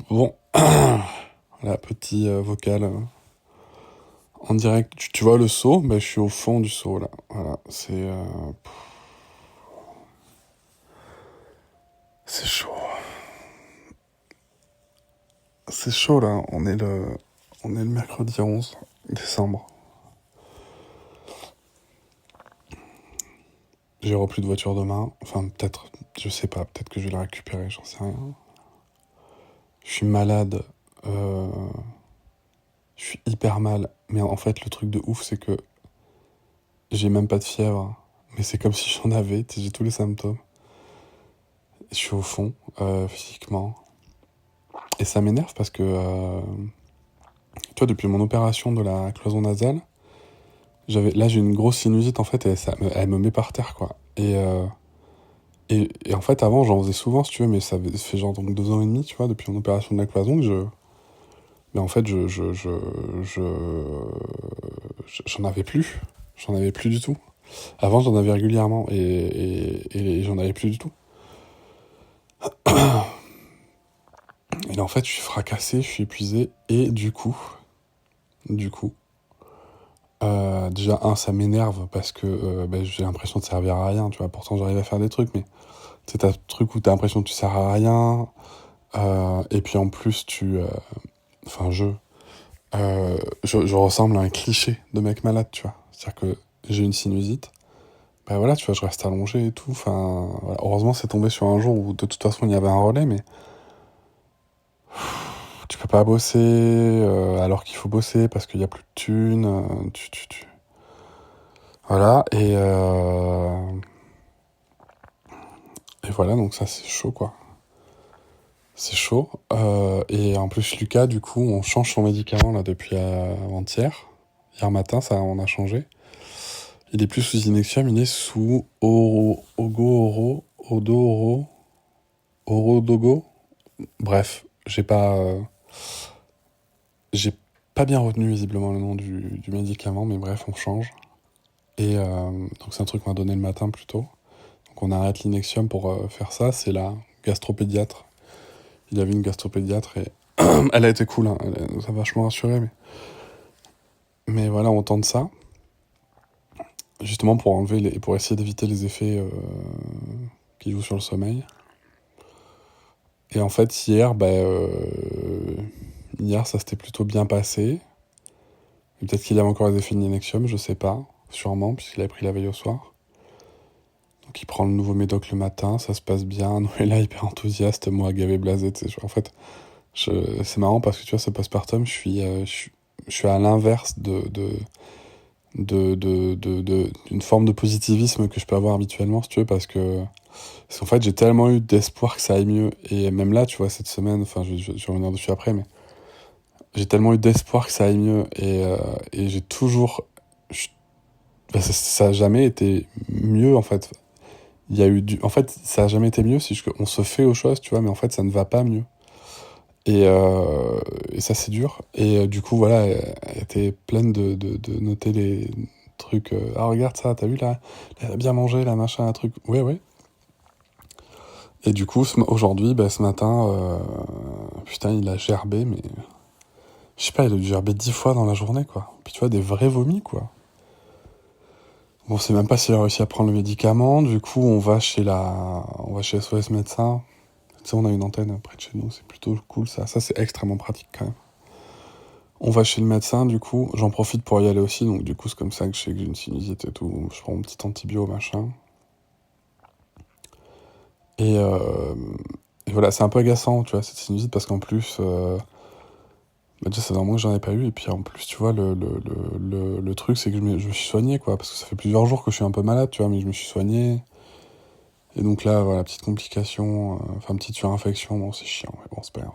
Bon, la petit vocal en direct. Tu vois le seau? Ben, je suis au fond du seau là. Voilà, c'est chaud. C'est chaud là. On est le mercredi 11 décembre. J'ai repris de voiture demain. Enfin, peut-être, je sais pas. Peut-être que je vais la récupérer. J'en sais rien. Je suis malade. euh, je suis hyper mal. Mais en fait, le truc de ouf, c'est que j'ai même pas de fièvre. Mais c'est comme si j'en avais. Tu sais, j'ai tous les symptômes. Je suis au fond, physiquement. Et ça m'énerve parce que, tu vois, depuis mon opération de la cloison nasale, là j'ai une grosse sinusite en fait, et elle me met par terre quoi. Et en fait, avant, j'en faisais souvent, si tu veux, mais fait genre donc 2 ans et demi, tu vois, depuis mon opération de la cloison, mais en fait, j'en avais plus. J'en avais plus du tout. Avant, j'en avais régulièrement, et j'en avais plus du tout. Et là, en fait, je suis fracassé, je suis épuisé, et du coup, déjà, ça m'énerve parce que j'ai l'impression de servir à rien, tu vois. Pourtant, j'arrive à faire des trucs, mais c'est t'as un truc où t'as l'impression que tu sers à rien. Et puis en plus, enfin, je ressemble à un cliché de mec malade, tu vois. C'est-à-dire que j'ai une sinusite. Ben voilà, tu vois, je reste allongé et tout. Enfin, voilà. Heureusement, c'est tombé sur un jour où de toute façon, il y avait un relais, mais tu peux pas bosser alors qu'il faut bosser parce qu'il y a plus de thunes. Voilà, et voilà, donc ça, c'est chaud, quoi. C'est chaud. Et en plus, Lucas, du coup, on change son médicament là depuis avant-hier. Hier matin, ça, on a changé. Il est plus sous Inexium, il est sous Orodogo. Bref, j'ai pas bien retenu visiblement le nom du médicament, mais bref, on change. Et donc c'est un truc qu'on m'a donné le matin plutôt. Donc on arrête l'Inexium pour faire ça. C'est la gastropédiatre. Il avait une gastropédiatre et elle a été cool, hein. Elle nous a vachement rassuré, mais voilà, on tente ça. Justement pour essayer d'éviter les effets qui jouent sur le sommeil. Et en fait, hier, ça s'était plutôt bien passé. Peut-être qu'il y a encore des effets de Nexium, je sais pas. Sûrement, puisqu'il a pris la veille au soir. Donc il prend le nouveau médoc le matin, ça se passe bien. Noël est hyper enthousiaste, moi gavé blasé. En fait, c'est marrant parce que tu vois, ce postpartum, je suis à l'inverse d'une forme de positivisme que je peux avoir habituellement, si tu veux, parce qu'en fait, j'ai tellement eu d'espoir que ça aille mieux. Et même là, tu vois, cette semaine, enfin, je vais revenir dessus après, mais j'ai tellement eu d'espoir que ça aille mieux. Et j'ai toujours. Ça a jamais été mieux, en fait. En fait, ça a jamais été mieux, on se fait aux choses, tu vois, mais en fait, ça ne va pas mieux. Et ça, c'est dur. Et du coup, voilà, elle était pleine de noter les trucs. Ah, regarde ça, t'as vu là? Elle a bien mangé, là, machin, un truc. Ouais, ouais. Et du coup, aujourd'hui, ce matin, putain, il a gerbé, mais je sais pas, il a dû gerber 10 fois dans la journée, quoi. Puis tu vois, des vrais vomis, quoi. Bon, c'est même pas s'il a réussi à prendre le médicament. Du coup, on va chez SOS médecin. Tu sais, on a une antenne près de chez nous, c'est plutôt cool, ça. Ça, c'est extrêmement pratique, quand même. On va chez le médecin, du coup, j'en profite pour y aller aussi, donc du coup, c'est comme ça que je sais que j'ai une sinusite et tout. Je prends mon petit antibio, machin. Et, euh, et voilà, c'est un peu agaçant, tu vois, cette sinusite, parce qu'en plus, déjà, c'est normal que j'en ai pas eu, et puis en plus, tu vois, le truc, c'est que je me suis soigné, quoi, parce que ça fait plusieurs jours que je suis un peu malade, tu vois, mais je me suis soigné. Et donc là, voilà, petite complication, enfin, petite surinfection, bon, c'est chiant, mais bon, c'est pas grave.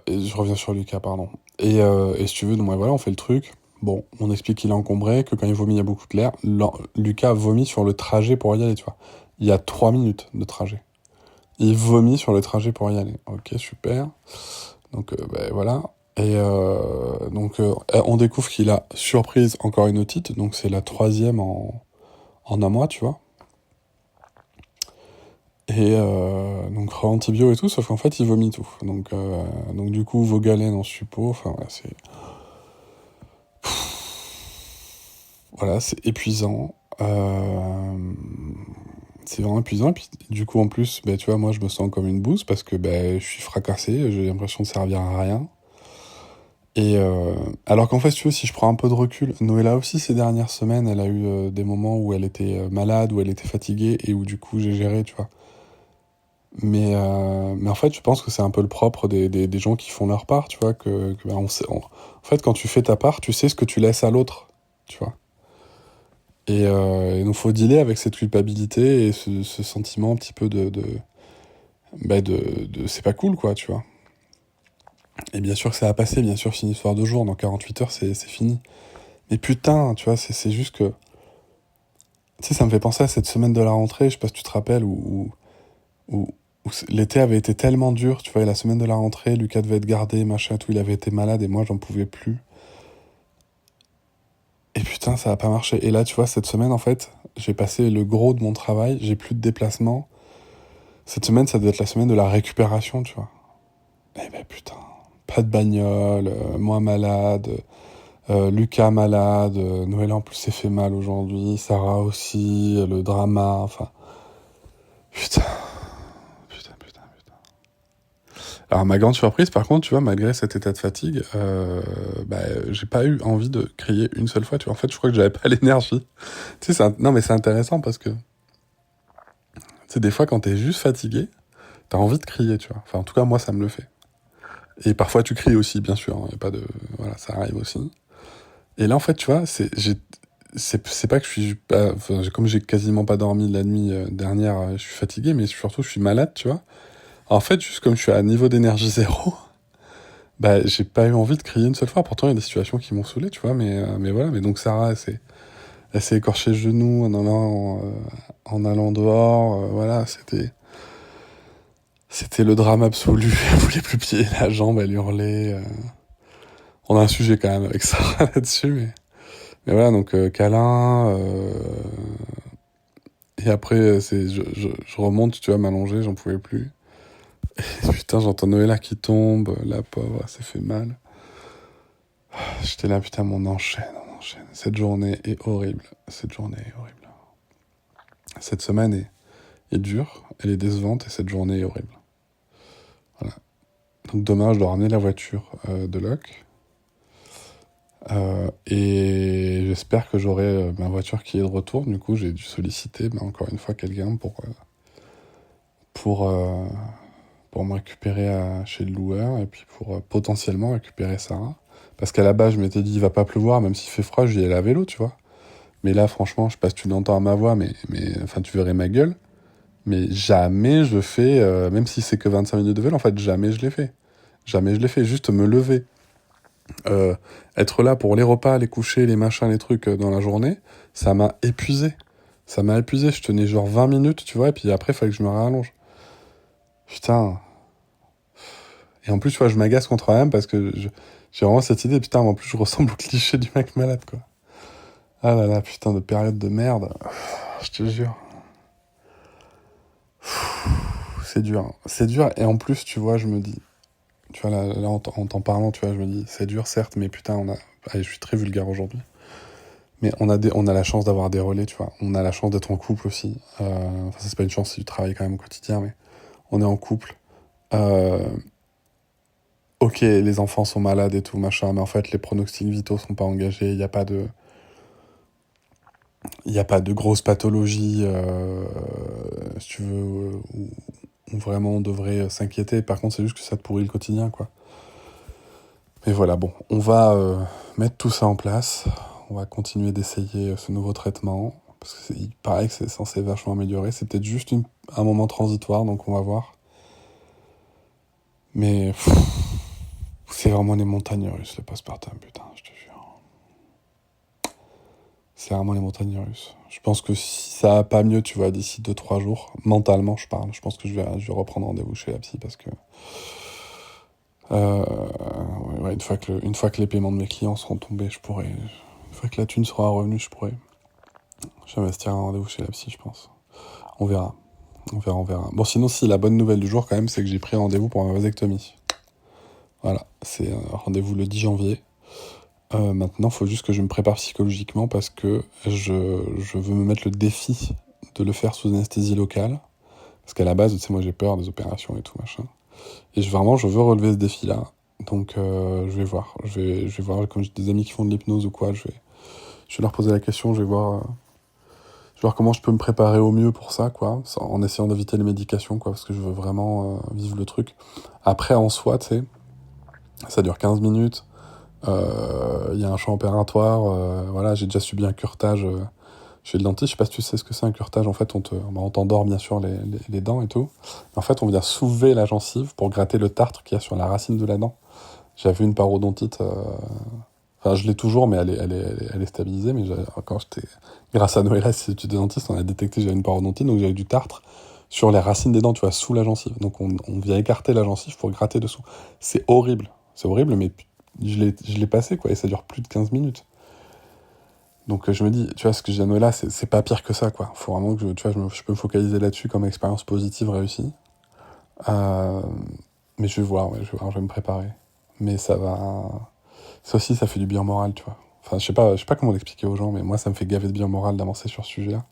Et je reviens sur Lucas, pardon. Et si tu veux, donc ouais, voilà, on fait le truc. Bon, on explique qu'il est encombré, que quand il vomit, il y a beaucoup de l'air. Lucas vomit sur le trajet pour y aller, tu vois. Il y a 3 minutes de trajet. Il vomit sur le trajet pour y aller. Ok, super. Donc, voilà. Et donc, on découvre qu'il a, surprise, encore une otite. Donc, c'est la troisième en un mois, tu vois. Et donc antibio et tout, sauf qu'en fait il vomit tout. Donc du coup Vogalène en suppo, enfin voilà, c'est épuisant. C'est vraiment épuisant. Et puis du coup en plus, bah, tu vois, moi je me sens comme une bouse parce que bah, je suis fracassé, j'ai l'impression de servir à rien. Et alors qu'en fait, si tu veux, si je prends un peu de recul, Noëlla aussi ces dernières semaines, elle a eu des moments où elle était malade, où elle était fatiguée et où du coup j'ai géré, tu vois. Mais en fait, je pense que c'est un peu le propre des gens qui font leur part, tu vois, bah, en fait, quand tu fais ta part, tu sais ce que tu laisses à l'autre, tu vois. Et donc, faut dealer avec cette culpabilité et ce sentiment un petit peu c'est pas cool, quoi, tu vois. Et bien sûr que ça va passer, bien sûr, c'est une histoire de jour, dans 48 heures, c'est fini. Mais putain, tu vois, c'est juste que, tu sais, ça me fait penser à cette semaine de la rentrée, je sais pas si tu te rappelles, où, où l'été avait été tellement dur, tu vois, et la semaine de la rentrée, Lucas devait être gardé, machin, tout, il avait été malade et moi j'en pouvais plus. Et putain, ça a pas marché. Et là, tu vois, cette semaine, en fait, j'ai passé le gros de mon travail, j'ai plus de déplacement. Cette semaine, ça doit être la semaine de la récupération, tu vois. Eh ben putain, pas de bagnole, moi malade, Lucas malade, Noël en plus s'est fait mal aujourd'hui, Sarah aussi, le drama, enfin. Putain, putain. Alors, ma grande surprise, par contre, tu vois, malgré cet état de fatigue, j'ai pas eu envie de crier une seule fois, tu vois. En fait, je crois que j'avais pas l'énergie. Tu sais, non, mais c'est intéressant parce que, tu sais, des fois, quand t'es juste fatigué, t'as envie de crier, tu vois. Enfin, en tout cas, moi, ça me le fait. Et parfois, tu cries aussi, bien sûr. Hein, y a pas de... Voilà, ça arrive aussi. Et là, en fait, tu vois, c'est pas que je suis... Enfin, comme j'ai quasiment pas dormi la nuit dernière, je suis fatigué, mais surtout, je suis malade, tu vois. En fait, juste comme je suis à niveau d'énergie zéro, bah, j'ai pas eu envie de crier une seule fois. Pourtant, il y a des situations qui m'ont saoulé, tu vois. Mais voilà. Mais donc, Sarah, elle s'est écorché le genou en allant dehors. Voilà, c'était le drame absolu. Elle voulait plus plier la jambe, elle hurlait. On a un sujet quand même avec Sarah là-dessus. Mais voilà, donc câlin. Et après, je remonte, tu vois, m'allonger, j'en pouvais plus. Et putain, j'entends Noëlla qui tombe. La pauvre, elle s'est fait mal. J'étais là, putain, on enchaîne. Cette journée est horrible. Cette journée est horrible. Cette semaine est dure, elle est décevante et cette journée est horrible. Voilà. Donc demain, je dois ramener la voiture de Locke. Et j'espère que j'aurai ma voiture qui est de retour. Du coup, j'ai dû solliciter encore une fois quelqu'un pour, euh, pour me récupérer chez le loueur et puis pour potentiellement récupérer Sarah. Parce qu'à la base, je m'étais dit, il va pas pleuvoir, même s'il fait froid, je vais y aller à vélo, tu vois. Mais là, franchement, je sais pas si tu l'entends à ma voix, mais enfin, tu verrais ma gueule. Mais jamais je fais, même si c'est que 25 minutes de vélo, en fait, jamais je l'ai fait. Jamais je l'ai fait, juste me lever. Euh, Être là pour les repas, les couchers, les machins, les trucs dans la journée, ça m'a épuisé. Ça m'a épuisé, je tenais genre 20 minutes, tu vois, et puis après, il fallait que je me rallonge. Putain. Et en plus, tu vois, je m'agace contre moi-même parce que j'ai vraiment cette idée, putain, en plus, je ressemble au cliché du mec malade, quoi. Ah là là, putain, de période de merde. Je te jure. C'est dur. C'est dur, et en plus, tu vois, je me dis, tu vois, là en t'en parlant, tu vois, je me dis, c'est dur, certes, mais putain, allez, je suis très vulgaire aujourd'hui. Mais on a la chance d'avoir des relais, tu vois. On a la chance d'être en couple aussi. Enfin, ça, c'est pas une chance, c'est du travail quand même au quotidien, mais on est en couple. Euh, ok, les enfants sont malades et tout, machin, mais en fait, les pronostics vitaux sont pas engagés. Il y a pas de grosse pathologie, si tu veux, où vraiment on devrait s'inquiéter. Par contre, c'est juste que ça te pourrit le quotidien, quoi. Mais voilà, bon, on va mettre tout ça en place. On va continuer d'essayer ce nouveau traitement. Parce qu'il paraît que c'est censé vachement améliorer. C'est peut-être juste un moment transitoire, donc on va voir. Mais c'est vraiment les montagnes russes, le postpartum, putain, je te jure. C'est vraiment les montagnes russes. Je pense que si ça va pas mieux, tu vois, d'ici 2-3 jours, mentalement, je parle. Je pense que je vais reprendre rendez-vous chez la psy parce que ouais, une fois que les paiements de mes clients seront tombés, une fois que la thune sera revenue, je pourrai investir un rendez-vous chez la psy, je pense. On verra. On verra, on verra. Bon, sinon, si, la bonne nouvelle du jour, quand même, c'est que j'ai pris rendez-vous pour ma vasectomie. Voilà, c'est rendez-vous le 10 janvier. Maintenant, il faut juste que je me prépare psychologiquement parce que je veux me mettre le défi de le faire sous anesthésie locale. Parce qu'à la base, tu sais, moi j'ai peur des opérations et tout, machin. Et vraiment, je veux relever ce défi-là. Donc, je vais voir. Je vais voir, comme j'ai des amis qui font de l'hypnose ou quoi, je vais leur poser la question, je vais voir comment je peux me préparer au mieux pour ça, quoi, en essayant d'éviter les médications, quoi, parce que je veux vraiment vivre le truc. Après, en soi, tu sais, ça dure 15 minutes. Y a un champ opératoire, voilà, j'ai déjà subi un curetage chez le dentiste. Je sais pas si tu sais ce que c'est un curetage. En fait, on t'endort bien sûr les dents et tout. En fait, on vient soulever la gencive pour gratter le tartre qu'il y a sur la racine de la dent. J'avais une parodontite, enfin je l'ai toujours, mais elle est stabilisée. Mais quand j'étais, grâce à Noëlla, si tu es dentiste, on a détecté que j'avais une parodontite, donc j'avais du tartre sur les racines des dents, tu vois, sous la gencive. Donc on vient écarter la gencive pour gratter dessous. C'est horrible, mais je l'ai passé, quoi, et ça dure plus de 15 minutes. Donc je me dis, tu vois, ce que je dis à Noëlla, c'est pas pire que ça, quoi. Faut vraiment que, tu vois, je peux me focaliser là-dessus comme expérience positive réussie. Euh, mais je vais voir, ouais, je vais me préparer. Mais ça va... Ça aussi, ça fait du bien moral, tu vois. Enfin, je sais pas comment l'expliquer aux gens, mais moi, ça me fait gaver de bien moral d'avancer sur ce sujet-là.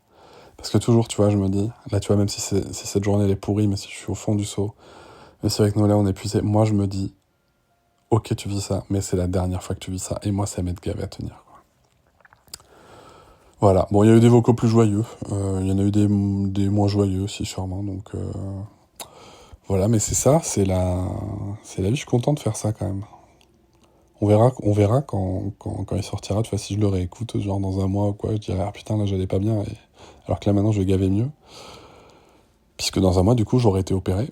Parce que toujours, tu vois, je me dis, là, tu vois, même si cette journée, elle est pourrie, mais si je suis au fond du seau, même si avec Noëlla, on est épuisé, moi, je me dis, ok, tu vis ça, mais c'est la dernière fois que tu vis ça. Et moi, ça m'aide gavé à tenir, quoi. Voilà. Bon, il y a eu des vocaux plus joyeux. Il y en a eu des moins joyeux aussi, sûrement. Donc, voilà, mais c'est ça, c'est la vie. Je suis content de faire ça, quand même. On verra quand il sortira. Tu vois, si je le réécoute, genre dans un mois ou quoi, je dirais, ah putain, là, j'allais pas bien. Alors que là, maintenant, je vais gaver mieux. Puisque dans un mois, du coup, j'aurais été opéré.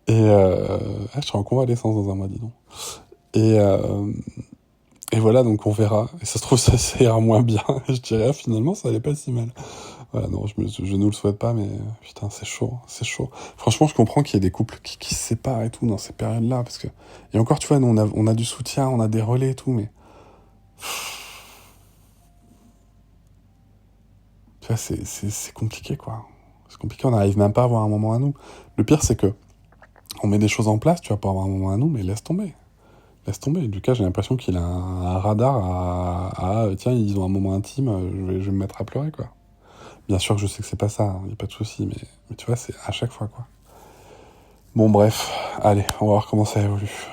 Et je serai en convalescence dans un mois, dis donc. Et, euh, et voilà, donc on verra. Et ça se trouve, ça ira moins bien. Et je dirais, ah, finalement, ça allait pas si mal. Voilà, non, je ne le souhaite pas, mais putain, c'est chaud, c'est chaud. Franchement, je comprends qu'il y ait des couples qui se séparent et tout dans ces périodes-là, parce que... Et encore, tu vois, nous, on a du soutien, on a des relais et tout, mais... Tu vois, c'est compliqué, quoi. C'est compliqué, on n'arrive même pas à avoir un moment à nous. Le pire, c'est que on met des choses en place, tu vois, pour avoir un moment à nous, mais laisse tomber. Laisse tomber. Du cas, j'ai l'impression qu'il a un radar tiens, ils ont un moment intime, je vais me mettre à pleurer, quoi. Bien sûr que je sais que c'est pas ça, y a pas de souci, mais tu vois, c'est à chaque fois, quoi. Bon, bref, allez, on va voir comment ça évolue.